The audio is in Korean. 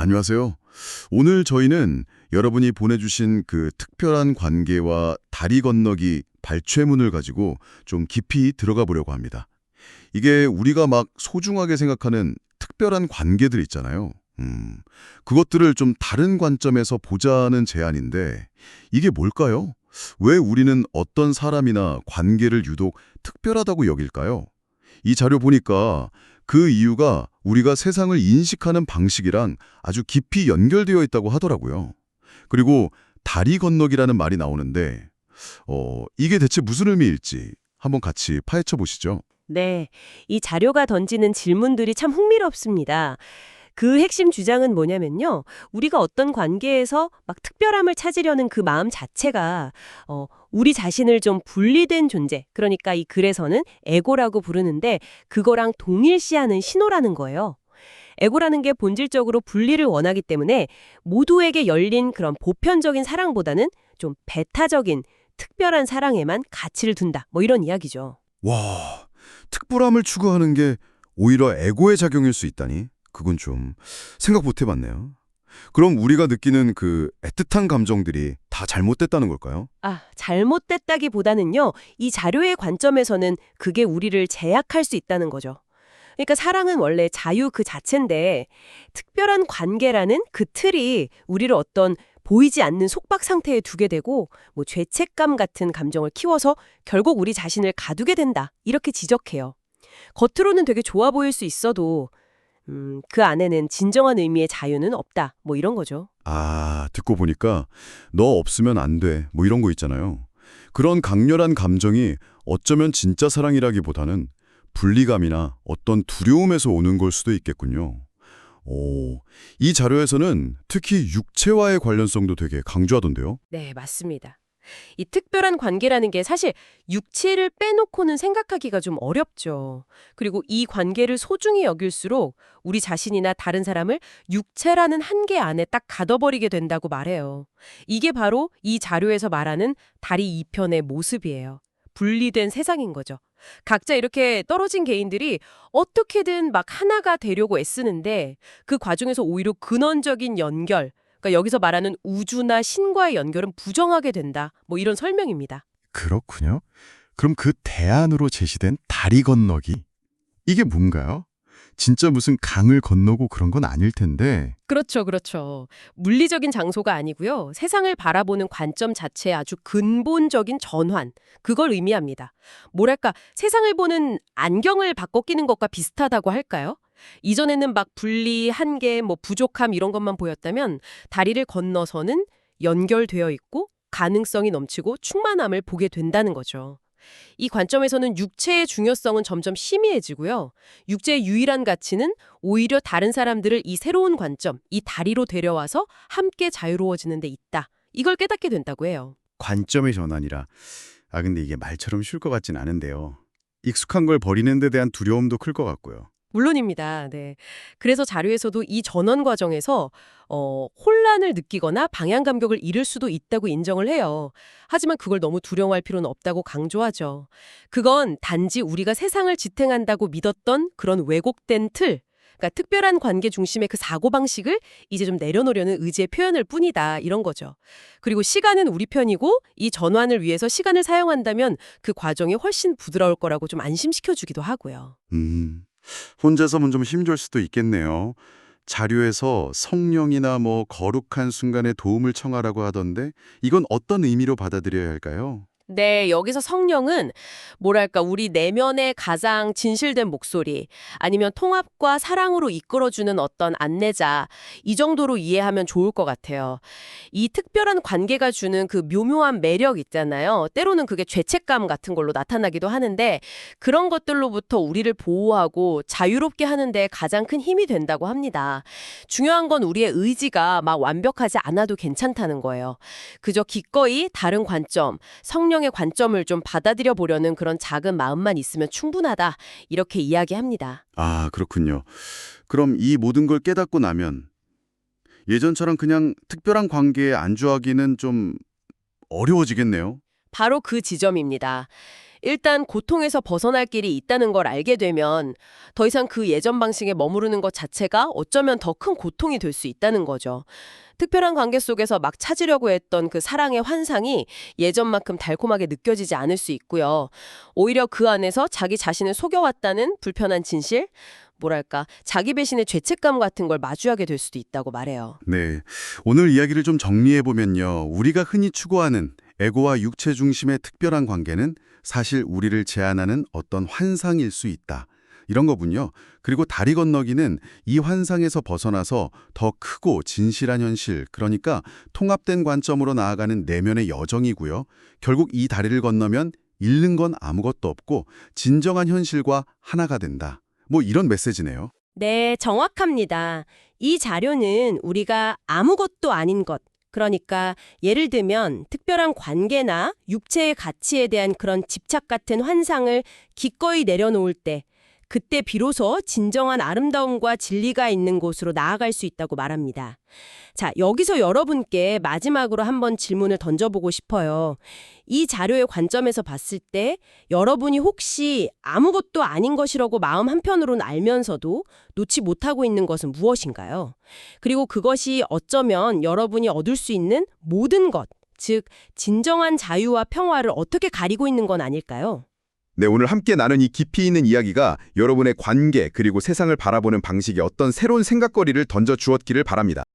안녕하세요. 오늘 저희는 여러분이 보내주신 그 특별한 관계와 다리 건너기 발췌문을 가지고 좀 깊이 들어가 보려고 합니다. 이게 우리가 막 소중하게 생각하는 특별한 관계들 있잖아요. 그것들을 좀 다른 관점에서 보자는 제안인데 이게 뭘까요? 왜 우리는 어떤 사람이나 관계를 유독 특별하다고 여길까요? 이 자료 보니까 그 이유가 우리가 세상을 인식하는 방식이랑 아주 깊이 연결되어 있다고 하더라고요. 그리고 다리 건너기라는 말이 나오는데 이게 대체 무슨 의미일지 한번 같이 파헤쳐 보시죠. 네, 이 자료가 던지는 질문들이 참 흥미롭습니다. 그 핵심 주장은 뭐냐면요. 우리가 어떤 관계에서 막 특별함을 찾으려는 그 마음 자체가 우리 자신을 좀 분리된 존재, 그러니까 이 글에서는 에고라고 부르는데 그거랑 동일시하는 신호라는 거예요. 에고라는 게 본질적으로 분리를 원하기 때문에 모두에게 열린 그런 보편적인 사랑보다는 좀 배타적인 특별한 사랑에만 가치를 둔다. 뭐 이런 이야기죠. 와, 특별함을 추구하는 게 오히려 에고의 작용일 수 있다니? 그건 좀 생각 못 해봤네요. 그럼 우리가 느끼는 그 애틋한 감정들이 다 잘못됐다는 걸까요? 잘못됐다기보다는요, 이 자료의 관점에서는 그게 우리를 제약할 수 있다는 거죠. 그러니까 사랑은 원래 자유 그 자체인데, 특별한 관계라는 그 틀이 우리를 어떤 보이지 않는 속박 상태에 두게 되고, 뭐 죄책감 같은 감정을 키워서 결국 우리 자신을 가두게 된다. 이렇게 지적해요. 겉으로는 되게 좋아 보일 수 있어도, 그 안에는 진정한 의미의 자유는 없다. 뭐 이런 거죠. 아, 듣고 보니까 너 없으면 안 돼. 뭐 이런 거 있잖아요. 그런 강렬한 감정이 어쩌면 진짜 사랑이라기보다는 분리감이나 어떤 두려움에서 오는 걸 수도 있겠군요. 오, 이 자료에서는 특히 육체와의 관련성도 되게 강조하던데요. 네, 맞습니다. 이 특별한 관계라는 게 사실 육체를 빼놓고는 생각하기가 좀 어렵죠. 그리고 이 관계를 소중히 여길수록 우리 자신이나 다른 사람을 육체라는 한계 안에 딱 가둬버리게 된다고 말해요. 이게 바로 이 자료에서 말하는 다리 이편의 모습이에요. 분리된 세상인 거죠. 각자 이렇게 떨어진 개인들이 어떻게든 막 하나가 되려고 애쓰는데 그 과정에서 오히려 근원적인 연결, 그러니까 여기서 말하는 우주나 신과의 연결은 부정하게 된다. 뭐 이런 설명입니다. 그렇군요. 그럼 그 대안으로 제시된 다리 건너기, 이게 뭔가요? 진짜 무슨 강을 건너고 그런 건 아닐 텐데. 그렇죠, 그렇죠. 물리적인 장소가 아니고요. 세상을 바라보는 관점 자체의 아주 근본적인 전환, 그걸 의미합니다. 뭐랄까, 세상을 보는 안경을 바꿔 끼는 것과 비슷하다고 할까요? 이전에는 막 분리, 한계, 뭐 부족함 이런 것만 보였다면 다리를 건너서는 연결되어 있고 가능성이 넘치고 충만함을 보게 된다는 거죠. 이 관점에서는 육체의 중요성은 점점 희미해지고요. 육체의 유일한 가치는 오히려 다른 사람들을 이 새로운 관점, 이 다리로 데려와서 함께 자유로워지는 데 있다. 이걸 깨닫게 된다고 해요. 관점의 전환이라. 근데 이게 말처럼 쉬울 것 같진 않은데요. 익숙한 걸 버리는 데 대한 두려움도 클 것 같고요. 물론입니다. 네. 그래서 자료에서도 이 전원 과정에서 혼란을 느끼거나 방향 감격을 잃을 수도 있다고 인정을 해요. 하지만 그걸 너무 두려워할 필요는 없다고 강조하죠. 그건 단지 우리가 세상을 지탱한다고 믿었던 그런 왜곡된 틀, 그러니까 특별한 관계 중심의 그 사고방식을 이제 좀 내려놓으려는 의지의 표현일 뿐이다. 이런 거죠. 그리고 시간은 우리 편이고 이 전환을 위해서 시간을 사용한다면 그 과정이 훨씬 부드러울 거라고 좀 안심시켜주기도 하고요. 혼자서는 좀 힘들 수도 있겠네요. 자료에서 성령이나 뭐 거룩한 순간에 도움을 청하라고 하던데 이건 어떤 의미로 받아들여야 할까요? 네, 여기서 성령은 뭐랄까 우리 내면의 가장 진실된 목소리 아니면 통합과 사랑으로 이끌어주는 어떤 안내자 이 정도로 이해하면 좋을 것 같아요. 이 특별한 관계가 주는 그 묘묘한 매력 있잖아요. 때로는 그게 죄책감 같은 걸로 나타나기도 하는데 그런 것들로부터 우리를 보호하고 자유롭게 하는 데 가장 큰 힘이 된다고 합니다. 중요한 건 우리의 의지가 막 완벽하지 않아도 괜찮다는 거예요. 그저 기꺼이 다른 관점, 성령의 관점을 좀 받아들여 보려는 그런 작은 마음만 있으면 충분하다. 이렇게 이야기합니다. 아, 그렇군요. 그럼 이 모든 걸 깨닫고 나면 예전처럼 그냥 특별한 관계에 안주하기는 좀 어려워지겠네요. 바로 그 지점입니다. 일단 고통에서 벗어날 길이 있다는 걸 알게 되면 더 이상 그 예전 방식에 머무르는 것 자체가 어쩌면 더 큰 고통이 될 수 있다는 거죠. 특별한 관계 속에서 막 찾으려고 했던 그 사랑의 환상이 예전만큼 달콤하게 느껴지지 않을 수 있고요. 오히려 그 안에서 자기 자신을 속여왔다는 불편한 진실? 뭐랄까, 자기 배신의 죄책감 같은 걸 마주하게 될 수도 있다고 말해요. 네, 오늘 이야기를 좀 정리해보면요. 우리가 흔히 추구하는 에고와 육체 중심의 특별한 관계는 사실 우리를 제한하는 어떤 환상일 수 있다. 이런 거군요. 그리고 다리 건너기는 이 환상에서 벗어나서 더 크고 진실한 현실, 그러니까 통합된 관점으로 나아가는 내면의 여정이고요. 결국 이 다리를 건너면 잃는 건 아무것도 없고 진정한 현실과 하나가 된다. 뭐 이런 메시지네요. 네, 정확합니다. 이 자료는 우리가 아무것도 아닌 것, 그러니까 예를 들면 특별한 관계나 육체의 가치에 대한 그런 집착 같은 환상을 기꺼이 내려놓을 때, 그때 비로소 진정한 아름다움과 진리가 있는 곳으로 나아갈 수 있다고 말합니다. 자, 여기서 여러분께 마지막으로 한번 질문을 던져보고 싶어요. 이 자료의 관점에서 봤을 때 여러분이 혹시 아무것도 아닌 것이라고 마음 한편으로는 알면서도 놓지 못하고 있는 것은 무엇인가요? 그리고 그것이 어쩌면 여러분이 얻을 수 있는 모든 것, 즉 진정한 자유와 평화를 어떻게 가리고 있는 건 아닐까요? 네, 오늘 함께 나눈 이 깊이 있는 이야기가 여러분의 관계 그리고 세상을 바라보는 방식에 어떤 새로운 생각거리를 던져 주었기를 바랍니다.